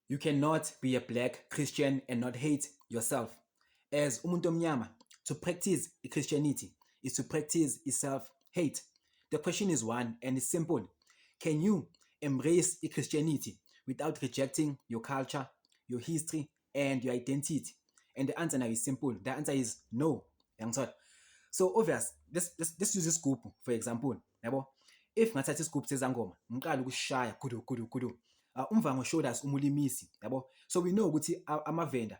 You cannot be a black Christian and not hate yourself. As umuntu omnyama, to practice Christianity is to practice self-hate. The question is one and it's simple. Can you embrace Christianity without rejecting your culture, your history, and your identity? And the answer now is simple. The answer is no. So obvious, let's use isigubhu for example. Yabo, if ngathatha isigubhu sezangoma, ngiqala ukushaya kudu kudu kudu. Umvango showed us umulimisi, yabo. So we know ukuthi amavenda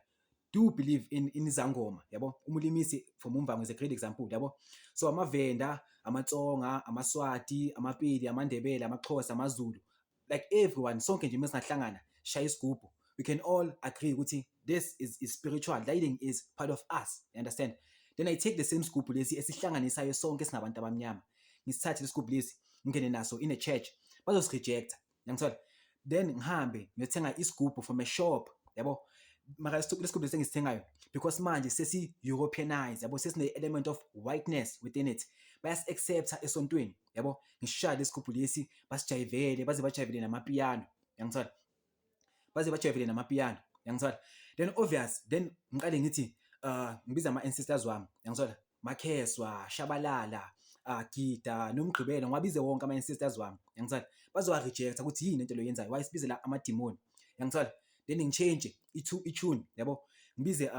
do believe in izangoma, yabo. Umulimisi from umvango is a great example, yabo. So amavenda, amaTsonga, amaSwati, amaPedi, amaNdebele, amaXhosa, amaZulu, like everyone, sonke nje mesingahlangana, shaya isigubhu, we can all agree ukuthi this is spiritual. Lighting is part of us, you understand? Then I take the same sigubhu lesi esihlanganisayo sonke singabantu abamnyama, ngisithathe lesigubhu lesi ngingene naso in a church, bazosirejecta, yangithola. Then ngihambe ngiyothenga isigubhu from a shop, yabo. Mara lesigubhu lesi engisithengayo because manje sesi-Europeanize, yabo, sesine-element of whiteness within it, bayasi-accepta esontweni, yabo. Ngishaya lesigubhu lesi basijayivele, baze bajayivele namapiyano, yangithola, baze bajayivele namapiyano, yangithola. Then obvious, then ngiqale ngithi ngibiza ama-ancestors wami, yangithola, Makheswa, Shabalala, Gida, noMgqibelo, ngiwabize wonke ama-ancestors wami, yangithola. Bazowa-rejecta ukuthi yini into lo yenzayo, why sibizela amadimoni, yangithola. Then ngichange i-tune, yabo, ngibize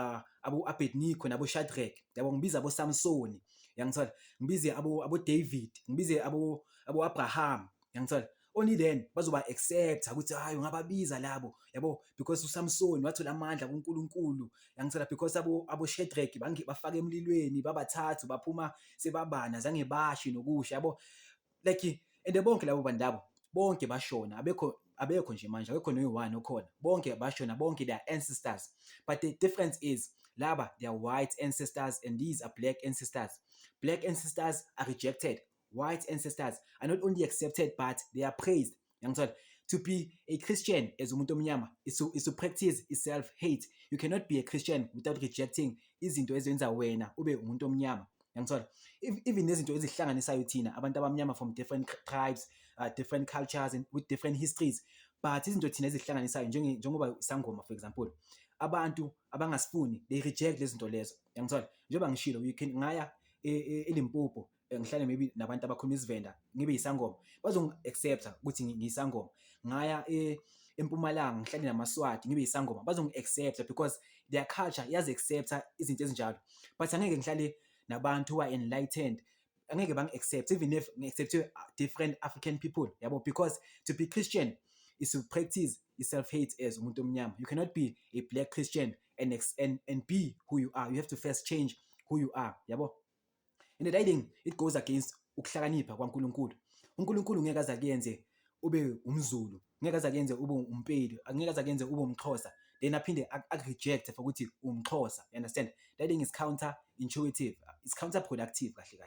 abo-Abednego nabo-Shadrach, yabo, ngibize abo-Samsoni, yangithola, ngibize abo-David, ngibize abo-Abraham, yangithola. Only then bazoba-accepta ukuthi hayi ungababiza labo, yabo, because uSamsoni wathola amandla kuNkulunkulu, yangithola, because abo-Shadrach bafaka emlilweni, babathathu, baphuma sebabana, zange bashi nokusha, yabo. Like, and bonke labo bantu labo bonke bashona, abekho nje manje, akekho noyi-one okhona, bonke bashona, bonke they are ancestors. But the difference is laba they are white ancestors and these are black ancestors. Black ancestors are rejected, white ancestors are not only accepted but they are praised, yangithola. To be a Christian as umuntu omnyama is to practice self-hate. You cannot be a Christian without rejecting izinto ezenza wena ube umuntu omnyama, yangithola. Even nezinto ezihlanganisayo thina abantu abamnyama from different tribes, different cultures and with different histories, but izinto thina ezihlanganisayo njengoba isangoma for example, abantu abangasifuni they reject lezi zinto lezo, yangithola. Njengoba ngishilo, you can ngaya eLimpopo, ngihlale maybe nabantu abakhuluma isivenda ngibe yisangoma, bazongi-accepta ukuthi ngiyisangoma. Ngaya eMpumalanga ngihlale namaSwati ngibe yisangoma, bazongi-accepta because their culture yazi-accepta izinto ezinjalo. But angeke ngihlale nabantu who are enlightened, angeke bangi-accept even if ngi-accepte different African people, yabo, because to be Christian is to practice self-hate as umuntu omnyama. You cannot be a black Christian and be who you are. You have to first change who you are, yabo. And the writing, it goes against ukuhlakanipha kwaNkulunkulu. uNkulunkulu ngeke aze akuyenze ube umZulu, ngeke aze akuyenze ube uMpedi, ngeke aze akuyenze ube umXhosa, then aphinde aku-rejecte for ukuthi umXhosa, you understand? That thing is counter-intuitive, it's counterproductive kahle kahle.